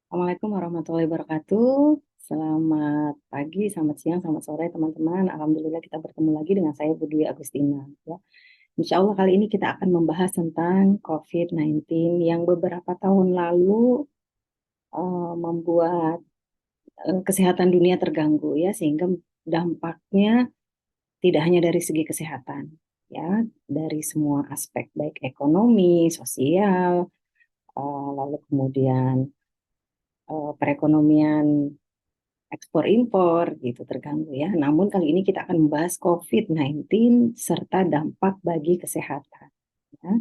Assalamualaikum warahmatullahi wabarakatuh. Selamat pagi, selamat siang, selamat sore teman-teman. Alhamdulillah kita bertemu lagi dengan saya Budwi Agustina. Ya. Insya Allah kali ini kita akan membahas tentang COVID-19 yang beberapa tahun lalu membuat kesehatan dunia terganggu ya, sehingga dampaknya tidak hanya dari segi kesehatan, ya, dari semua aspek baik ekonomi, sosial, lalu kemudian perekonomian ekspor impor gitu terganggu ya. Namun kali ini kita akan membahas COVID-19 serta dampak bagi kesehatan. Ya.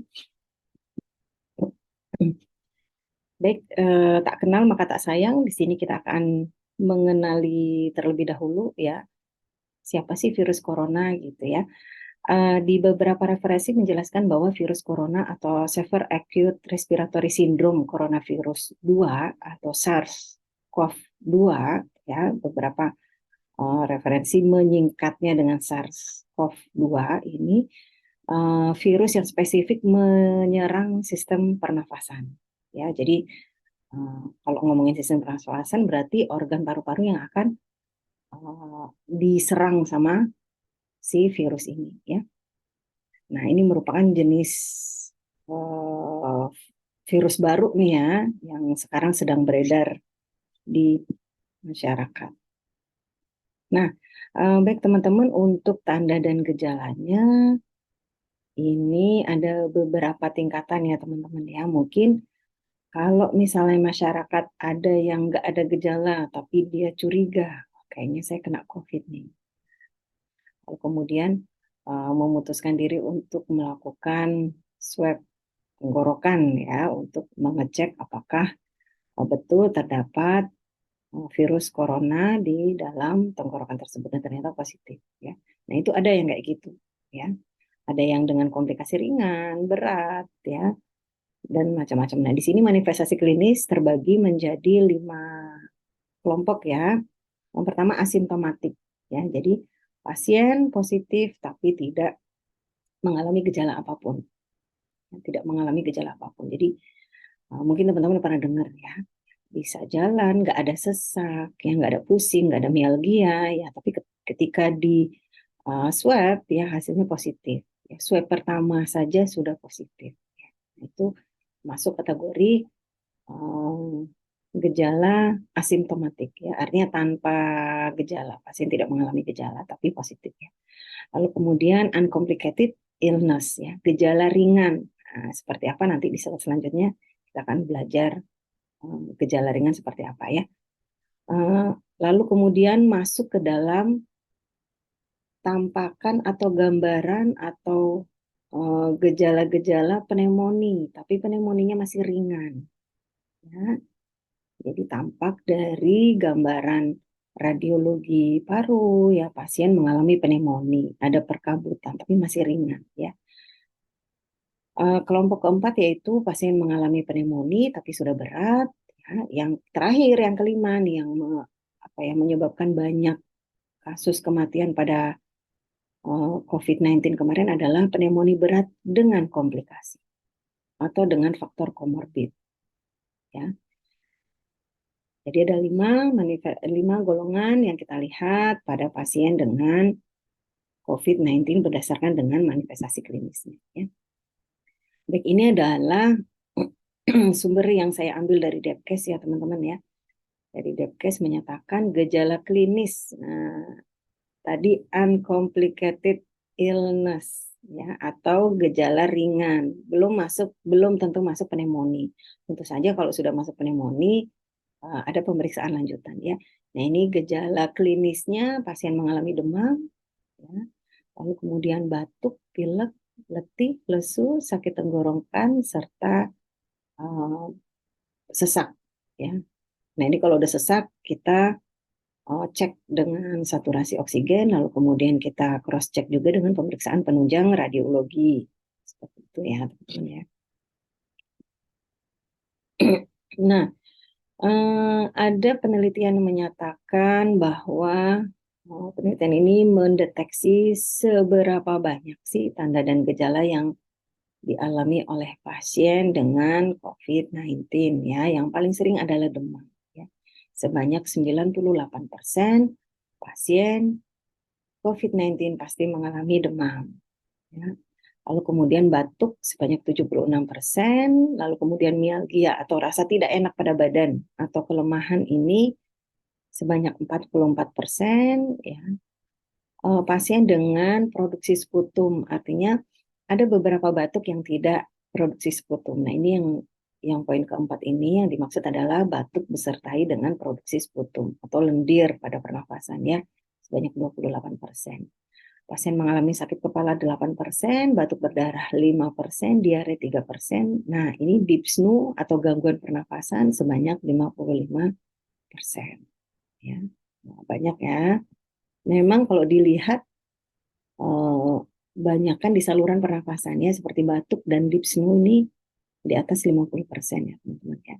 Baik, tak kenal maka tak sayang. Di sini kita akan mengenali terlebih dahulu ya siapa sih virus corona gitu ya. Di beberapa referensi menjelaskan bahwa virus corona atau Severe Acute Respiratory Syndrome coronavirus 2 atau SARS-CoV-2 ya, beberapa referensi menyingkatnya dengan SARS-CoV-2 ini virus yang spesifik menyerang sistem pernafasan. Ya, jadi kalau ngomongin sistem pernafasan berarti organ paru-paru yang akan diserang sama si virus ini. Ya, nah ini merupakan jenis uh, virus baru nih ya, yang sekarang sedang beredar di masyarakat. Nah, baik teman-teman, untuk tanda dan gejalanya ini ada beberapa tingkatan ya teman-teman ya. Mungkin kalau misalnya masyarakat ada yang nggak ada gejala tapi dia curiga, kayaknya saya kena COVID nih. Lalu kemudian memutuskan diri untuk melakukan swab tenggorokan ya untuk mengecek apakah betul terdapat virus corona di dalam tenggorokan tersebut dan ternyata positif ya. Nah, itu ada yang kayak gitu ya. Ada yang dengan komplikasi ringan, berat ya, dan macam-macam. Nah, di sini manifestasi klinis terbagi menjadi 5 kelompok ya. Yang pertama asimptomatik ya. Jadi pasien positif tapi tidak mengalami gejala apapun. Tidak mengalami gejala apapun. Jadi mungkin teman-teman pernah dengar ya, bisa jalan, nggak ada sesak, ya nggak ada pusing, nggak ada mialgia, ya. Tapi ketika di swab, ya hasilnya positif. Ya, swab pertama saja sudah positif. Ya. Itu masuk kategori gejala asimptomatik, ya. Artinya tanpa gejala, pasien tidak mengalami gejala, tapi positif. Ya. Lalu kemudian uncomplicated illness, ya, gejala ringan. Nah, seperti apa nanti di slide selanjutnya kita akan belajar gejala ringan seperti apa ya. Lalu kemudian masuk ke dalam tampakan atau gambaran atau gejala-gejala pneumonia, tapi pneumonia masih ringan. Ya. Jadi tampak dari gambaran radiologi paru ya pasien mengalami pneumonia, ada perkabutan tapi masih ringan ya. Kelompok keempat yaitu pasien mengalami pneumonia tapi sudah berat. Ya. Yang terakhir, yang kelima nih yang menyebabkan banyak kasus kematian pada COVID-19 kemarin adalah pneumonia berat dengan komplikasi atau dengan faktor komorbid. Ya. Jadi ada 5 golongan yang kita lihat pada pasien dengan COVID-19 berdasarkan dengan manifestasi klinisnya. Ya. Baik, ini adalah sumber yang saya ambil dari Depkes ya teman-teman ya. Dari Depkes menyatakan gejala klinis. Nah, tadi uncomplicated illness ya atau gejala ringan, belum tentu masuk pneumonia. Tentu saja kalau sudah masuk pneumonia ada pemeriksaan lanjutan ya. Nah, ini gejala klinisnya pasien mengalami demam ya. Lalu kemudian batuk, pilek, letih, lesu, sakit tenggorokan serta uh, sesak ya. Nah, ini kalau udah sesak kita cek dengan saturasi oksigen, lalu kemudian kita cross check juga dengan pemeriksaan penunjang radiologi. Seperti itu ya, teman-teman ya. Nah, ada penelitian yang menyatakan bahwa penelitian ini mendeteksi seberapa banyak sih tanda dan gejala yang dialami oleh pasien dengan COVID-19 ya. Yang paling sering adalah demam. sebanyak 98% pasien COVID-19 pasti mengalami demam. Ya. Lalu kemudian batuk sebanyak 76%, lalu kemudian mialgia atau rasa tidak enak pada badan atau kelemahan ini sebanyak 44%. Ya. Pasien dengan produksi sputum, artinya ada beberapa batuk yang tidak produksi sputum. Nah, ini yang poin keempat ini yang dimaksud adalah batuk besertai dengan produksi sputum atau lendir pada pernafasan ya, sebanyak 28%. Pasien mengalami sakit kepala 8%, batuk berdarah 5%, diare 3%. Nah, ini dyspnea atau gangguan pernafasan sebanyak 55%. Ya. Nah, banyak ya. Memang kalau dilihat banyakkan di saluran pernafasannya seperti batuk dan dyspnea ini di atas 50% ya, teman-teman ya.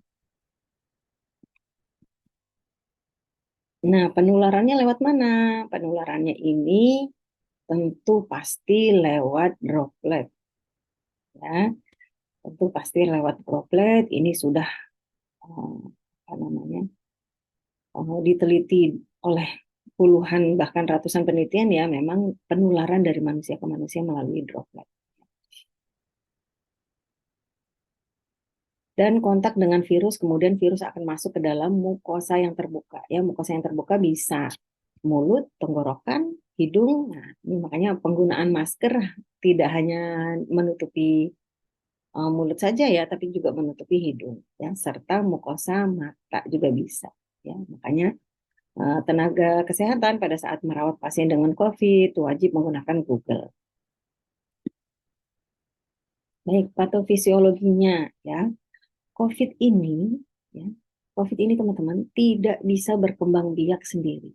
Nah, penularannya lewat mana? Penularannya ini tentu pasti lewat droplet. Ya, tentu pasti lewat droplet. Ini sudah apa namanya diteliti oleh puluhan bahkan ratusan penelitian ya, memang penularan dari manusia ke manusia melalui droplet. Dan kontak dengan virus, kemudian virus akan masuk ke dalam mukosa yang terbuka. Ya, mukosa yang terbuka bisa mulut, tenggorokan, hidung. Nah, ini makanya penggunaan masker tidak hanya menutupi mulut saja ya, tapi juga menutupi hidung, ya, serta mukosa mata juga bisa. Ya, makanya tenaga kesehatan pada saat merawat pasien dengan COVID wajib menggunakan Google. Baik, patofisiologinya ya. COVID ini, ya, COVID ini teman-teman tidak bisa berkembang biak sendiri,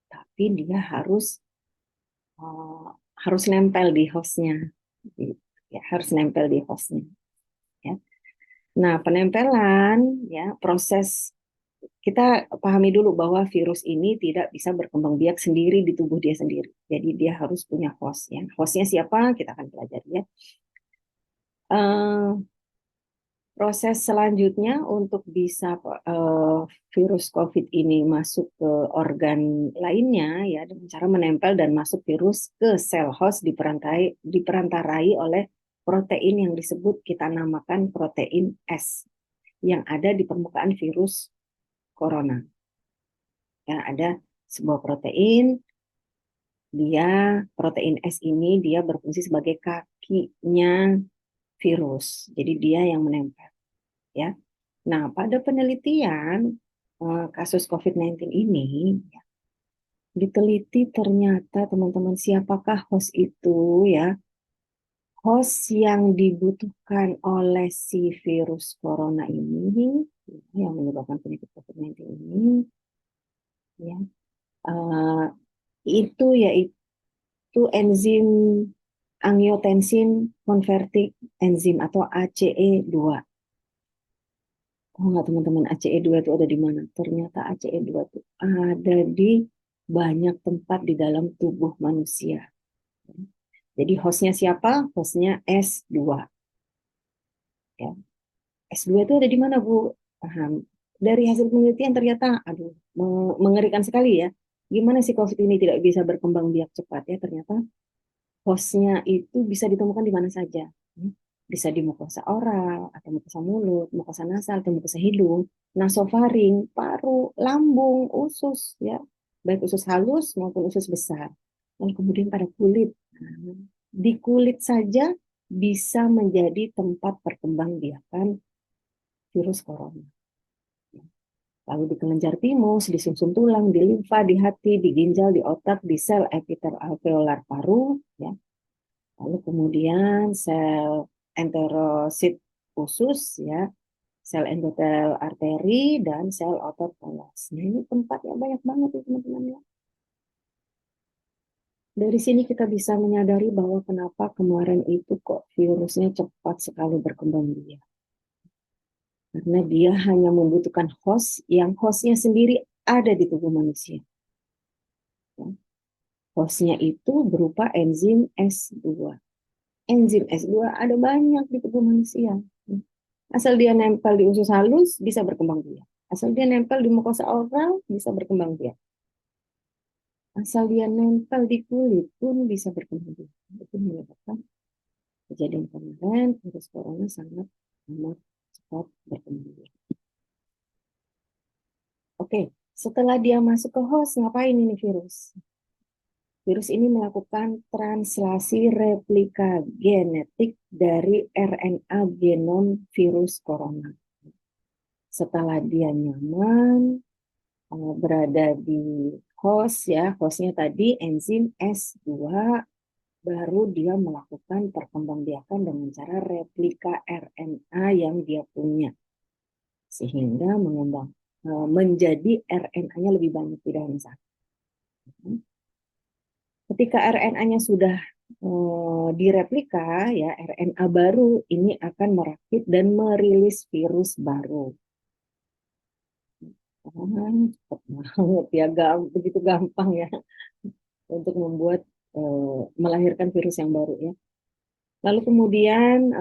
tapi dia uh, harus nempel di hostnya, ya, harus nempel di hostnya. Ya. Nah, penempelan, ya, proses kita pahami dulu bahwa virus ini tidak bisa berkembang biak sendiri di tubuh dia sendiri. Jadi dia harus punya host. Ya. Hostnya siapa? Kita akan pelajari ya. Proses selanjutnya untuk bisa virus COVID ini masuk ke organ lainnya ya dengan cara menempel dan masuk virus ke sel host diperantarai oleh protein yang disebut kita namakan protein S yang ada di permukaan virus corona. Ya, ada sebuah protein, protein S ini dia berfungsi sebagai kakinya virus. Jadi dia yang menempel ya. Nah, pada penelitian kasus COVID-19 ini ya, diteliti ternyata teman-teman siapakah host itu ya. Host yang dibutuhkan oleh si virus corona ini yang menyebabkan penyakit COVID-19 ini ya itu yaitu enzim angiotensin converting enzim atau ACE2. Oh enggak teman-teman, ACE2 itu ada di mana? Ternyata ACE2 itu ada di banyak tempat di dalam tubuh manusia. Jadi hostnya siapa? Hostnya S2. Ya. S2 itu ada di mana, Bu? Paham. Dari hasil penelitian ternyata, aduh, mengerikan sekali ya. Gimana sih COVID ini tidak bisa berkembang biak cepat ya? Ternyata hostnya itu bisa ditemukan di mana saja. Bisa di mukosa oral, atau mukosa mulut, mukosa nasal, atau mukosa hidung, nasofaring, paru, lambung, usus, ya, baik usus halus maupun usus besar. Dan kemudian pada kulit. Nah, di kulit saja bisa menjadi tempat perkembangbiakan virus corona. Lalu di kelenjar timus, di sumsum tulang, di limfa, di hati, di ginjal, di otak, di sel epiter alveolar paru, ya. Lalu kemudian sel enterosit usus, ya, sel endotel arteri, dan sel otot polos. Nah, ini tempatnya banyak banget ya teman-teman ya. Dari sini kita bisa menyadari bahwa kenapa kemarin itu kok virusnya cepat sekali berkembang biak. Karena dia hanya membutuhkan host yang hostnya sendiri ada di tubuh manusia. Hostnya itu berupa enzim S2. Enzim S2 ada banyak di tubuh manusia. Asal dia nempel di usus halus, bisa berkembang biak. Asal dia nempel di mukosa oral, bisa berkembang biak. Asal dia nempel di kulit pun bisa berkembang biak. Itu menyebabkan kejadian kemarin, virus corona sangat amat cepat berkembang biak. Oke, setelah dia masuk ke host, ngapain ini virus? Virus ini melakukan translasi replika genetik dari RNA genom virus corona. Setelah dia nyaman, berada di host ya, hostnya tadi enzim S2, baru dia melakukan perkembangbiakan dengan cara replika RNA yang dia punya. Sehingga menjadi RNA-nya lebih banyak, tidak hanya satu. Ketika RNA-nya sudah direplika, ya RNA baru ini akan merakit dan merilis virus baru. Cepat banget ya, begitu gampang ya untuk membuat melahirkan virus yang baru ya. Lalu kemudian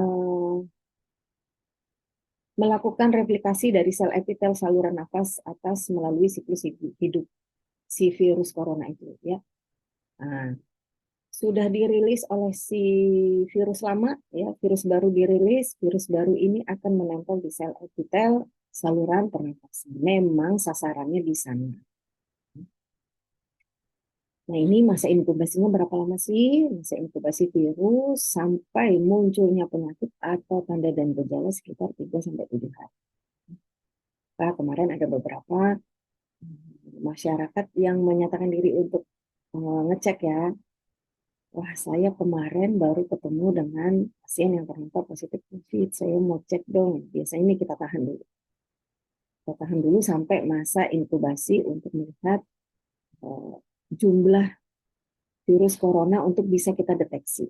melakukan replikasi dari sel epitel saluran nafas atas melalui siklus hidup si virus corona itu ya. Nah, sudah dirilis oleh si virus lama, ya virus baru dirilis, virus baru ini akan menempel di sel epitel saluran pernafasan. Memang sasarannya di sana. Nah ini masa inkubasinya berapa lama sih? Masa inkubasi virus sampai munculnya penyakit atau tanda dan gejala sekitar 3-7 hari. Nah, kemarin ada beberapa masyarakat yang menyatakan diri untuk ngecek ya. Wah, saya kemarin baru ketemu dengan pasien yang ternyata positif COVID. Saya mau cek dong. Biasanya ini kita tahan dulu. Kita tahan dulu sampai masa inkubasi untuk melihat jumlah virus corona untuk bisa kita deteksi.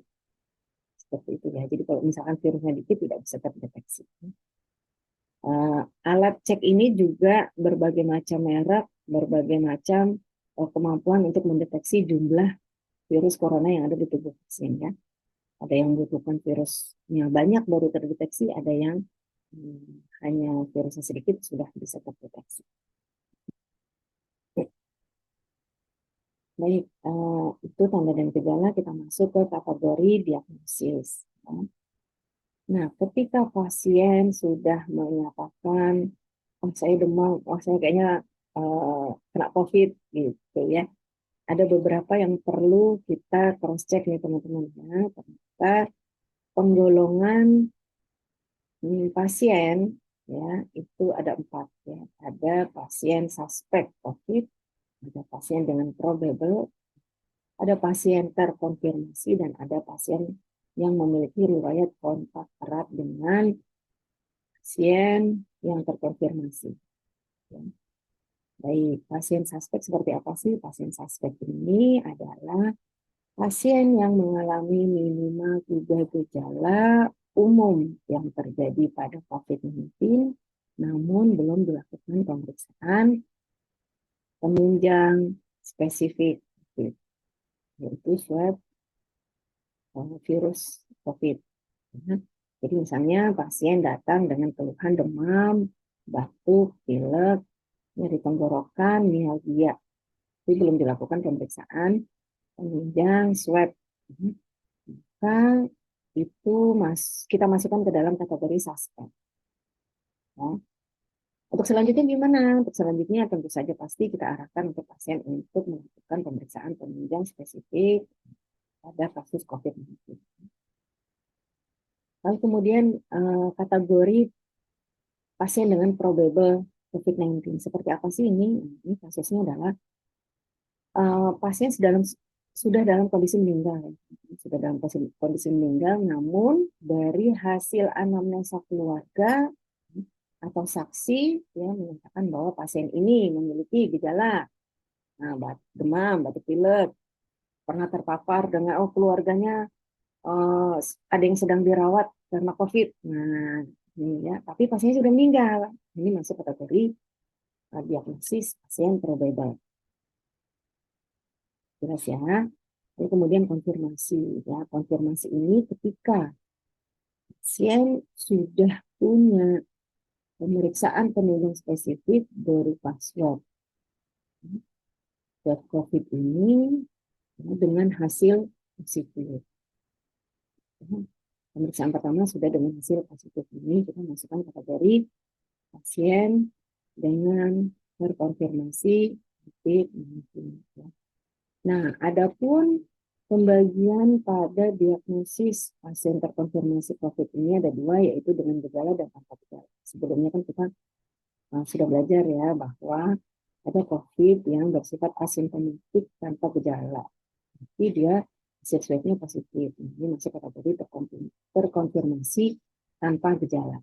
Seperti itu ya. Jadi kalau misalkan virusnya dikit tidak bisa terdeteksi. Alat cek ini juga berbagai macam merek, berbagai macam kemampuan untuk mendeteksi jumlah virus corona yang ada di tubuh pasien ya. Ada yang membutuhkan virusnya banyak baru terdeteksi, ada yang hanya virusnya sedikit sudah bisa terdeteksi. Baik, itu tanda dan gejala, kita masuk ke kategori diagnosis. Nah, ketika pasien sudah menyatakan, oh saya demam, oh saya kayaknya kena COVID gitu ya. Ada beberapa yang perlu kita cross check nih teman-teman ya. Ternyata penggolongan pasien ya itu ada 4 ya. Ada pasien suspek COVID, ada pasien dengan probable, ada pasien terkonfirmasi, dan ada pasien yang memiliki riwayat kontak erat dengan pasien yang terkonfirmasi. Ya. Baik, pasien suspek seperti apa sih? Pasien suspek ini adalah pasien yang mengalami minimal 3 gejala umum yang terjadi pada COVID-19, namun belum dilakukan pemeriksaan penunjang spesifik, yaitu swab virus COVID. Jadi misalnya pasien datang dengan keluhan demam, batuk, pilek, nyeri tenggorokan, mialgia. Tapi belum dilakukan pemeriksaan penunjang swab. Maka itu kita masukkan ke dalam kategori suspek. Ya. Untuk selanjutnya gimana? Untuk selanjutnya tentu saja pasti kita arahkan untuk pasien untuk melakukan pemeriksaan penunjang spesifik pada kasus COVID-19. Lalu kemudian kategori pasien dengan probable COVID-19. Seperti apa sih ini? Ini kasusnya adalah pasien sudah dalam kondisi meninggal. Sudah dalam kondisi meninggal, namun dari hasil anamnesa keluarga atau saksi ya menyatakan bahwa pasien ini memiliki gejala demam, batuk pilek, pernah terpapar dengan keluarganya ada yang sedang dirawat karena COVID. Nah, ini ya, tapi pasiennya sudah meninggal. Ini masuk kategori diagnosis pasien probable. Jelas ya. Lalu kemudian konfirmasi ya. Konfirmasi ini ketika pasien sudah punya pemeriksaan penunjang spesifik berupa swab COVID ini dengan hasil positif. Pemeriksaan pertama sudah dengan hasil positif ini, kita masukkan kategori pasien dengan terkonfirmasi COVID-19. Nah, adapun pembagian pada diagnosis pasien terkonfirmasi COVID ini ada dua, yaitu dengan gejala dan tanpa gejala. Sebelumnya kan kita sudah belajar ya bahwa ada COVID yang bersifat asimptomatik tanpa gejala, tapi dia hasil swabnya positif. Ini masuk kategori terkonfirmasi tanpa gejala.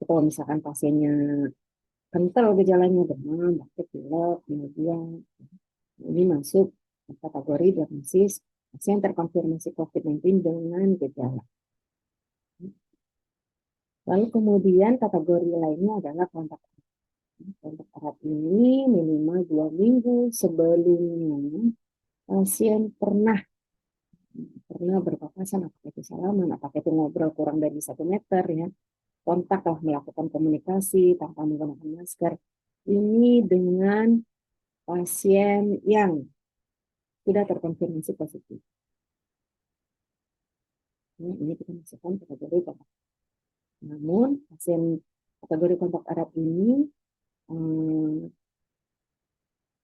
Kalau misalkan pasiennya kental gejalanya, demam, batuk, pilek, kemudian ini masuk kategori diagnosis pasien terkonfirmasi COVID-19 dengan gejala. Lalu kemudian kategori lainnya adalah kontak erat. Kontak erat ini minimal 2 minggu sebelumnya pasien pernah berpapasan, apakah itu salaman, apakah itu ngobrol kurang dari 1 meter ya, kontak lah, melakukan komunikasi tanpa menggunakan masker. Ini dengan pasien yang sudah terkonfirmasi positif. Nah, ini kita masukkan kategori kontak. Namun pasien kategori kontak erat ini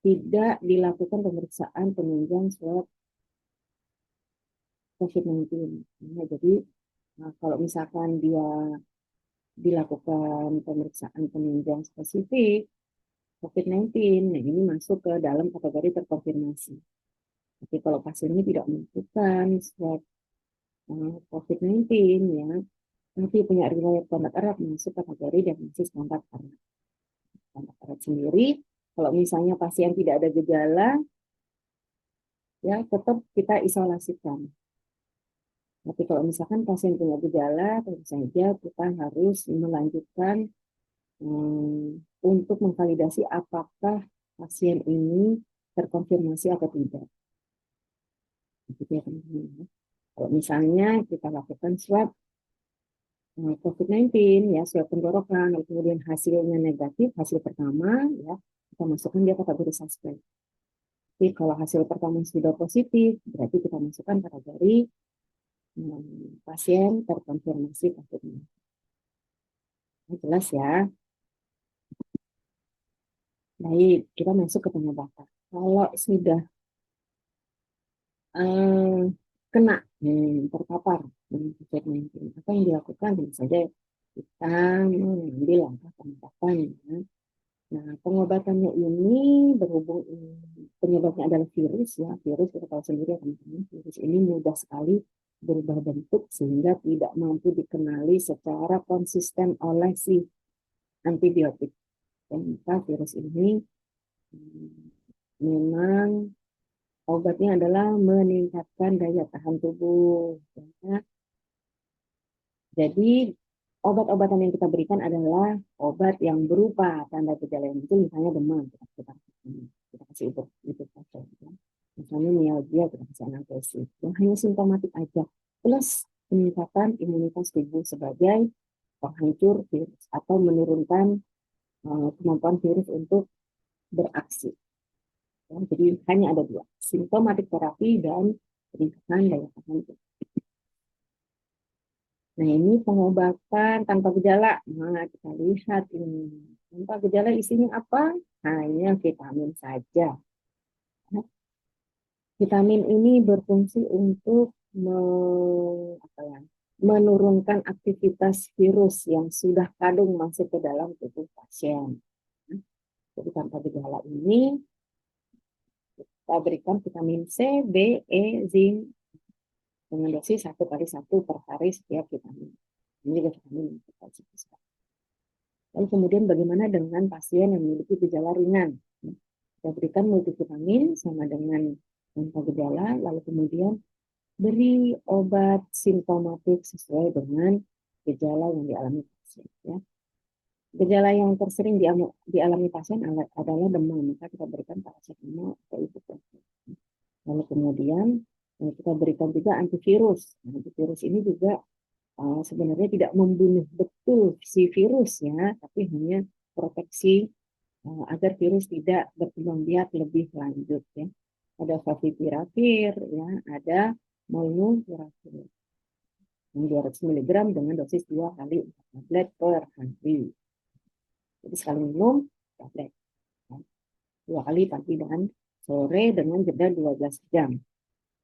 tidak dilakukan pemeriksaan penunjang swab COVID-19. Nah, jadi kalau misalkan dia dilakukan pemeriksaan penunjang spesifik COVID-19, nah ini masuk ke dalam kategori terkonfirmasi. Tapi kalau pasien ini tidak melakukan swab COVID-19 ya, tapi punya riwayat kontak erat, masuk kategori diagnosis kontak erat. Kontak erat sendiri, kalau misalnya pasien tidak ada gejala, ya tetap kita isolasikan. Tapi kalau misalkan pasien punya gejala, tentu saja kita harus melanjutkan untuk memvalidasi apakah pasien ini terkonfirmasi atau tidak. Gitu ya, teman-teman. Kalau misalnya kita lakukan swab COVID-19, ya swab tenggorokan, lalu kemudian hasilnya negatif, hasil pertama, ya kita masukkan dia kategori suspek. Tapi kalau hasil pertama sudah positif, berarti kita masukkan kategori pasien terkonfirmasi COVID-19. Jelas ya. Baik, kita masuk ke pengobatan. Kalau sudah kena terpapar dengan COVID-19, apa yang dilakukan? Tentu saja kita mengambil langkah pengobatan. Ya. Nah, pengobatannya ini berhubung penyebabnya adalah virus ya. Virus kita tahu sendiri teman-teman, virus ini mudah sekali berubah bentuk sehingga tidak mampu dikenali secara konsisten oleh si antibiotik. Dan maka virus ini memang obatnya adalah meningkatkan daya tahan tubuh. Ya. Jadi obat-obatan yang kita berikan adalah obat yang berupa tanda gejala yang muncul, misalnya demam, kita kasih ibuprofen. Ya. Misalnya mialgia, kita kasih analgesik. Yang hanya simptomatik aja. Plus peningkatan imunitas tubuh sebagai penghancur virus atau menurunkan kemampuan virus untuk beraksi. Ya, jadi hanya ada dua, simptomatik terapi dan peningkatan daya tahan tubuh. Nah, ini pengobatan tanpa gejala. Nah, kita lihat ini. Tanpa gejala isinya apa? Hanya vitamin saja. Nah, vitamin ini berfungsi untuk menurunkan aktivitas virus yang sudah kadung masuk ke dalam tubuh pasien. Nah, jadi tanpa gejala ini kita berikan vitamin C, B, E, zinc dengan dosis 1/1 per hari setiap vitamin. Ini juga vitamin yang kita ciptakan. Lalu kemudian bagaimana dengan pasien yang memiliki gejala ringan? Kita berikan multivitamin sama dengan tanpa gejala, lalu kemudian beri obat simptomatik sesuai dengan gejala yang dialami pasien. Ya. Gejala yang tersering dialami pasien adalah demam, maka kita berikan paracetamol atau ibuprofen. Lalu kemudian kita berikan juga antivirus. Antivirus ini juga sebenarnya tidak membunuh betul betul si virus ya, tapi hanya proteksi agar virus tidak berkembang biak lebih lanjut ya. Ada favipiravir ya, ada molnupiravir yang 200 mg dengan dosis 2 kali 4 tablet per hari. Jadi sekali minum tablet ya. 2 kali pagi dan sore dengan jeda 12 jam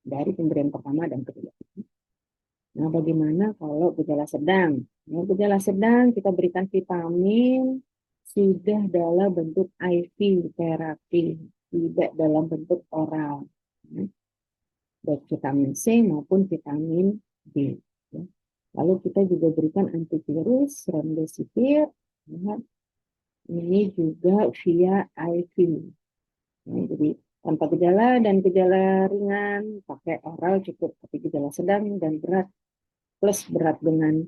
dari pemberian pertama dan kedua. Nah, bagaimana kalau gejala sedang? Nah, gejala sedang kita berikan vitamin sudah dalam bentuk IV terapi, tidak dalam bentuk oral. Baik vitamin C maupun vitamin D. Lalu kita juga berikan antivirus, remdesivir, ini juga via IV. Jadi tanpa gejala dan gejala ringan, pakai oral cukup. Tapi gejala sedang dan berat plus berat dengan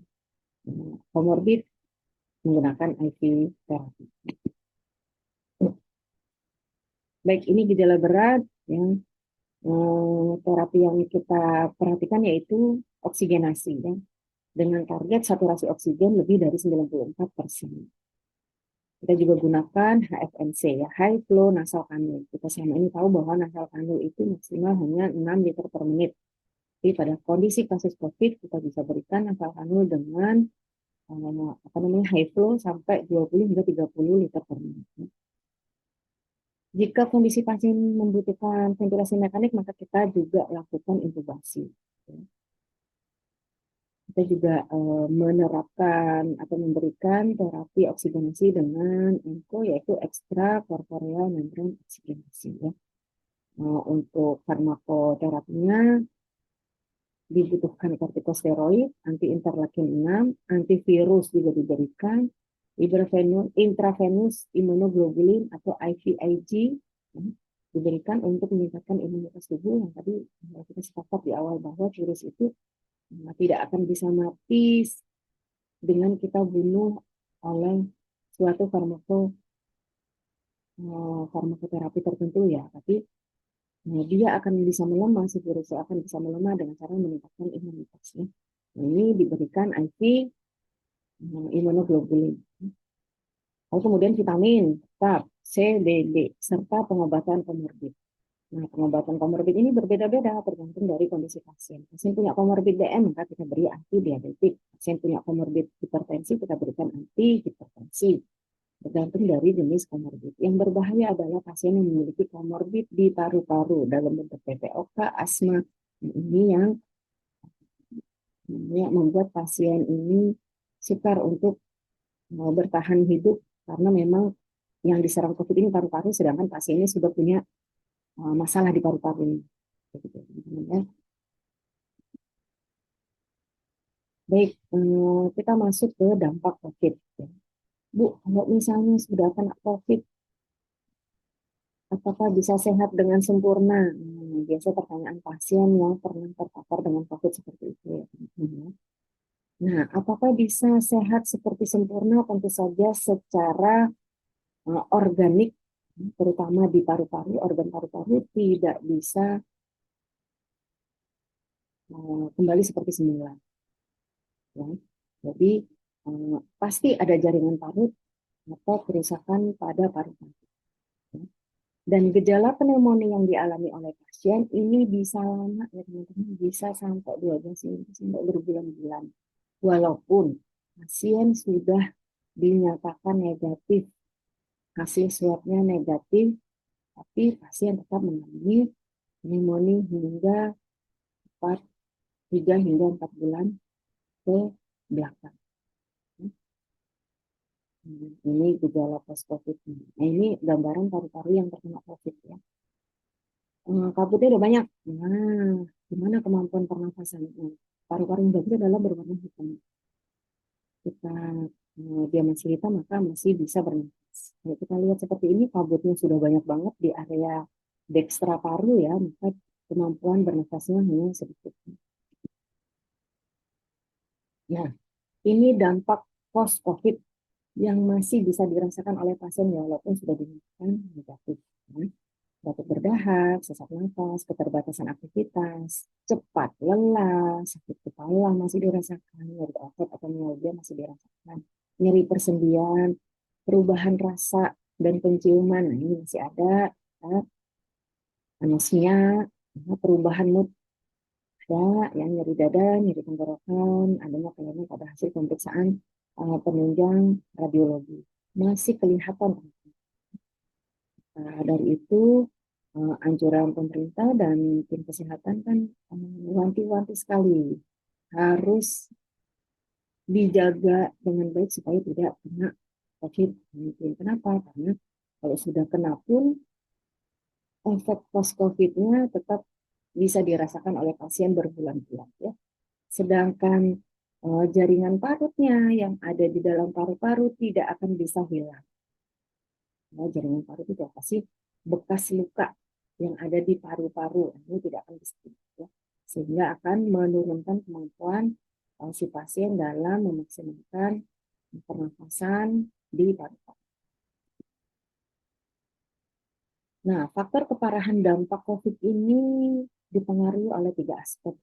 komorbid menggunakan IV terapi. Baik, ini gejala berat yang terapi yang kita perhatikan yaitu oksigenasi ya, dengan target saturasi oksigen lebih dari 94%. Kita juga gunakan HFNC ya, high flow nasal cannula. Kita selama ini tahu bahwa nasal cannula itu maksimal hanya 6 liter per menit. Jadi pada kondisi kasus COVID kita bisa berikan nasal cannula dengan high flow sampai 20 hingga 30 liter per menit. Jika kondisi pasien membutuhkan ventilasi mekanik, maka kita juga lakukan intubasi. Kita juga menerapkan atau memberikan terapi oksigenasi dengan ECMO, yaitu extracorporeal membrane oksigenasi. Ya. Untuk farmakoterapinya dibutuhkan kortikosteroid, anti-interleukin 6, antivirus juga diberikan, intravenous immunoglobulin atau IVIG diberikan untuk meningkatkan imunitas tubuh yang tadi kita sepakat di awal bahwa virus itu tidak akan bisa mati dengan kita bunuh oleh suatu farmakoterapi tertentu ya, tapi dia akan bisa melemah, si virus akan bisa melemah dengan cara meningkatkan imunitasnya. Ini diberikan IV imunoglobulin. Lalu kemudian vitamin, tetap C, D, D, serta pengobatan komorbid. Nah, pengobatan komorbid ini berbeda-beda tergantung dari kondisi pasien. Pasien punya komorbid DM, maka kita beri antidiabetik. Pasien punya komorbid hipertensi, kita berikan antihipertensi. Tergantung dari jenis komorbid. Yang berbahaya adalah pasien yang memiliki komorbid di paru-paru dalam bentuk PPOK, asma. Ini yang membuat pasien ini sukar untuk bertahan hidup karena memang yang diserang COVID ini paru-paru, sedangkan pasien ini sudah punya masalah di paru-paru. Baik, kita masuk ke dampak COVID. Bu, kalau misalnya sudah kena COVID, apakah bisa sehat dengan sempurna? Biasa pertanyaan pasien yang pernah terpapar dengan COVID seperti itu. Ya. Nah, apakah bisa sehat seperti sempurna? Tentu saja secara organik, terutama di paru-paru, organ paru-paru tidak bisa kembali seperti semula. Ya. Jadi pasti ada jaringan parut atau kerusakan pada paru-paru. Ya. Dan gejala pneumonia yang dialami oleh pasien ini bisa lama, ya teman-teman, bisa sampai 12 minggu sampai berbulan-bulan. Walaupun pasien sudah dinyatakan negatif, hasil swabnya negatif, tapi pasien tetap mengalami pneumonia hingga 3 hingga 4 bulan ke belakang. Ini gejala post-COVID. Nah, ini gambaran paru-paru yang terkena COVID ya. Kabutnya udah banyak. Nah, gimana kemampuan pernafasan? Paru-paru yang bagus adalah berwarna hitam. Kita dia masih hitam, maka masih bisa bernafas. Kalau kita lihat seperti ini, kabutnya sudah banyak banget di area dekstra paru ya, maka kemampuan bernafasnya hanya sedikit. Nah, ini dampak post-COVID yang masih bisa dirasakan oleh pasien walaupun sudah dinyatakan negatif. batuk berdahak, sesak nafas, keterbatasan aktivitas, cepat lelah, sakit kepala masih dirasakan, nyeri otot atau mialgia masih dirasakan, nyeri persendian, perubahan rasa dan penciuman, nah ini masih ada, ya. Anosmia, ya, perubahan mood ada, yang nyeri dada, nyeri tenggorokan, adanya kelainan pada hasil pemeriksaan penunjang radiologi. Masih kelihatan. Dari itu anjuran pemerintah dan tim kesehatan kan wanti-wanti sekali harus dijaga dengan baik supaya tidak kena COVID-19. Kenapa? Karena kalau sudah kena pun efek post COVID-nya tetap bisa dirasakan oleh pasien berbulan-bulan ya. Sedangkan jaringan parutnya yang ada di dalam paru-paru tidak akan bisa hilang. Nah, jaringan parut itu apa sih? Bekas luka yang ada di paru-paru ini tidak akan bisa ya. Sehingga akan menurunkan kemampuan si pasien dalam memaksimalkan pernafasan di paru-paru. Nah, faktor keparahan dampak COVID ini dipengaruhi oleh 3 aspek.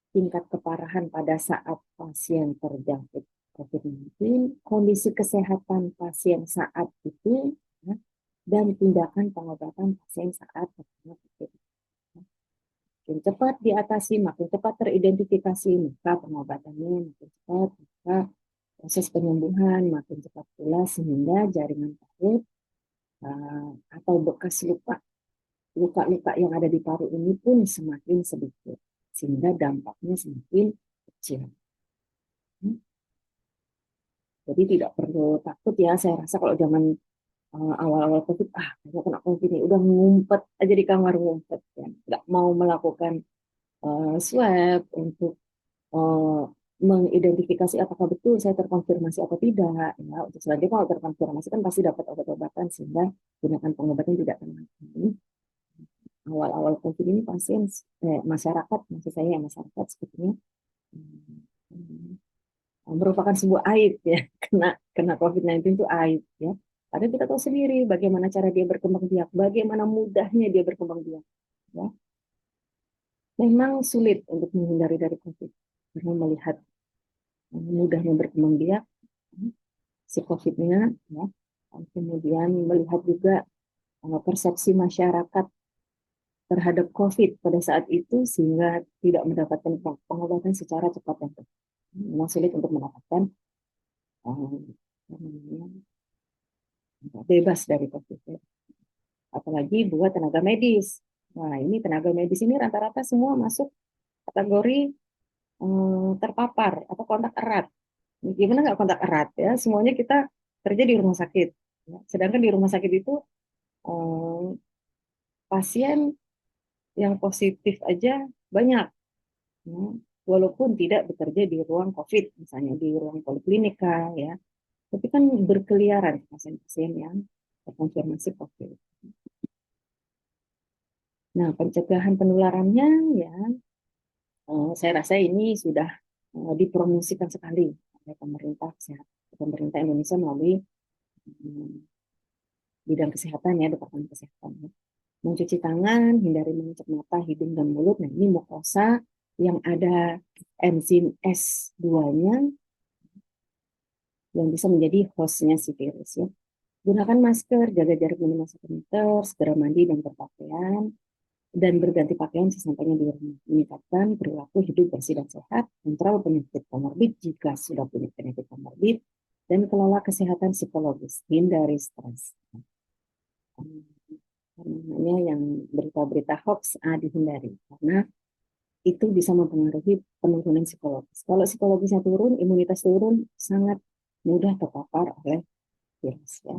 Tingkat keparahan pada saat pasien terjangkit COVID-19, kondisi kesehatan pasien saat itu, ya, dan tindakan pengobatan pasien saat terkena COVID-19. Makin cepat diatasi, makin cepat teridentifikasi, maka pengobatannya makin cepat, maka proses penyembuhan makin cepat pula, sehingga jaringan parut atau bekas luka-luka yang ada di paru ini pun semakin sedikit, sehingga dampaknya semakin kecil. Jadi tidak perlu takut ya, saya rasa kalau zaman awal-awal COVID, saya kena COVID ini, udah ngumpet aja di kamar, ngumpet ya. Nggak mau melakukan swab untuk uh, mengidentifikasi apakah betul saya terkonfirmasi atau tidak. Ya, untuk selanjutnya kalau terkonfirmasi kan pasti dapat obat-obatan sehingga gunakan pengobatan tidak kena. Ini awal-awal COVID ini pasien, masyarakat, maksud saya masyarakat sepertinya merupakan sebuah aib ya, kena COVID-19 itu aib ya. Karena kita tahu sendiri bagaimana cara dia berkembang biak, bagaimana mudahnya dia berkembang biak. Ya. Memang sulit untuk menghindari dari COVID karena melihat mudahnya berkembang biak si COVID-nya, ya. Kemudian melihat juga persepsi masyarakat terhadap COVID pada saat itu sehingga tidak mendapatkan pengobatan secara cepat dan tepat. Memang sulit untuk mendapatkan bebas dari COVID. Apalagi buat tenaga medis. Nah, ini tenaga medis ini rata-rata semua masuk kategori terpapar atau kontak erat. Gimana nggak kontak erat ya? Semuanya kita kerja di rumah sakit. Ya. Sedangkan di rumah sakit itu pasien yang positif aja banyak. Ya. Walaupun tidak bekerja di ruang COVID, misalnya di ruang poliklinika, ya, tapi kan berkeliaran pasien-pasien yang terkonfirmasi COVID. Nah, pencegahan penularannya ya, saya rasa ini sudah dipromosikan sekali oleh pemerintah Indonesia melalui bidang kesehatan ya, Departemen Kesehatan. Ya. Mencuci tangan, hindari mengecek mata, hidung, dan mulut. Nah, ini mukosa yang ada enzim S2-nya yang bisa menjadi hostnya si virus ya. Gunakan masker, jaga jarak minimal 1 meter, segera mandi dan berpakaian, dan berganti pakaian sesampainya di rumah. Meningkatkan perilaku hidup bersih dan sehat, kontrol penyakit komorbid jika sudah punya penyakit komorbid, dan kelola kesehatan psikologis, hindari stres. Namanya yang berita-berita hoax dihindari, karena itu bisa mempengaruhi penurunan psikologis. Kalau psikologisnya turun, imunitas turun, sangat mudah terpapar oleh virus. Ya.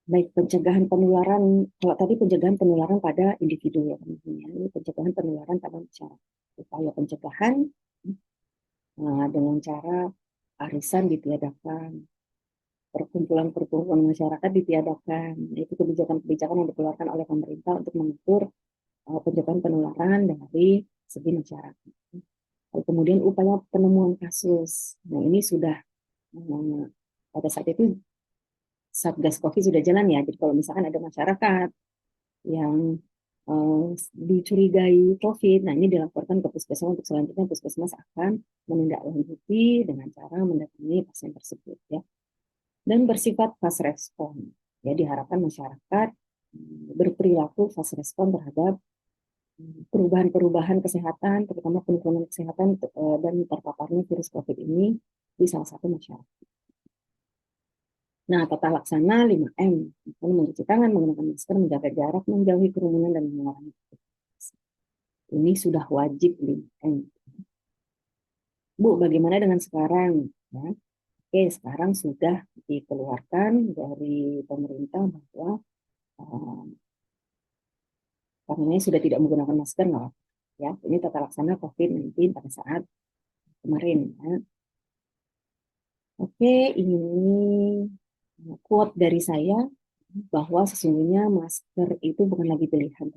Baik, pencegahan penularan, kalau tadi pencegahan penularan pada individu ya teman-teman, ini pencegahan penularan pada masyarakat. Upaya pencegahan dengan cara arisan ditiadakan, perkumpulan-perkumpulan masyarakat ditiadakan. Itu kebijakan-kebijakan yang dikeluarkan oleh pemerintah untuk mengatur pencegahan penularan dari segi masyarakat. Kemudian upaya penemuan kasus. Nah ini sudah pada saat itu Satgas COVID sudah jalan ya. Jadi kalau misalkan ada masyarakat yang dicurigai COVID, nah ini dilaporkan ke puskesmas untuk selanjutnya puskesmas akan menindaklanjuti dengan cara mendatangi pasien tersebut ya. Dan bersifat fast respon. Ya diharapkan masyarakat berperilaku fast respon terhadap perubahan-perubahan kesehatan, terutama penurunan kesehatan dan terpaparnya virus COVID ini di salah satu masyarakat. Nah, tata laksana 5M, mencuci tangan, menggunakan masker, menjaga jarak, menjauhi kerumunan, dan mengurangi aktivitas. Ini sudah wajib 5M. Bu, bagaimana dengan sekarang? Ya, oke, sekarang sudah dikeluarkan dari pemerintah bahwa karena sudah tidak menggunakan masker, nggak apa-apa. Ya, ini tata laksana COVID-19 pada saat kemarin. Ya. Oke, ini quote dari saya bahwa sesungguhnya masker itu bukan lagi pilihan.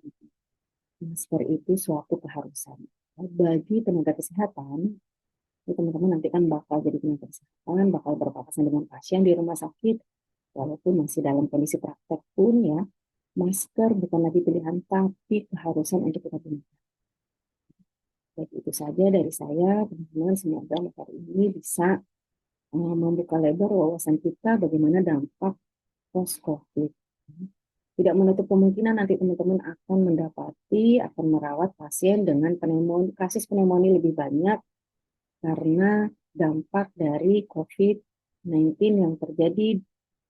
Masker itu suatu keharusan. Bagi tenaga kesehatan, teman-teman nanti kan bakal jadi tenaga kesehatan, bakal berpapasan dengan pasien di rumah sakit, walaupun masih dalam kondisi praktek pun ya, masker bukan lagi pilihan, tapi keharusan untuk kita gunakan. Baik itu saja dari saya, teman-teman. Semoga materi ini bisa membuka lebar wawasan kita bagaimana dampak post-COVID. Tidak menutup kemungkinan nanti teman-teman akan merawat pasien dengan kasus pneumonia lebih banyak karena dampak dari COVID-19 yang terjadi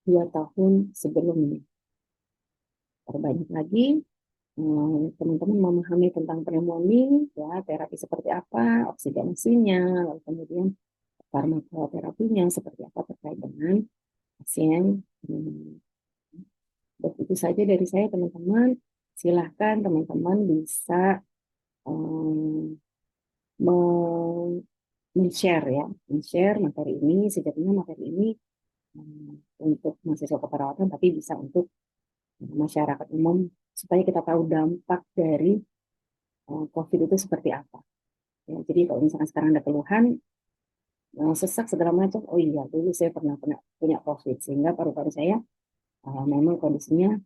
2 tahun sebelumnya. Terbanyak lagi, teman-teman memahami tentang pneumonia, ya, terapi seperti apa, oksigenasinya, lalu kemudian farmakoterapinya seperti apa terkait dengan pasien pneumonia. Begitu saja dari saya, teman-teman. Silahkan teman-teman bisa men-share ya, men-share materi ini. Sejatinya materi ini untuk mahasiswa keperawatan, tapi bisa untuk masyarakat umum supaya kita tahu dampak dari COVID itu seperti apa. Ya, jadi kalau misalkan sekarang ada keluhan, sesak segala macam, oh iya dulu saya pernah punya COVID sehingga paru-paru saya memang kondisinya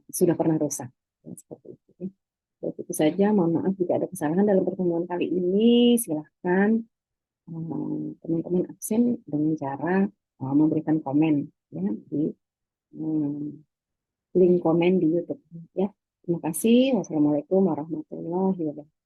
sudah pernah rusak. Ya, seperti itu. Itu saja, mohon maaf jika ada kesalahan dalam pertemuan kali ini. Silahkan teman-teman absen dengan cara memberikan komen ya di link komen di YouTube ya. Terima kasih. Wassalamualaikum warahmatullahi wabarakatuh.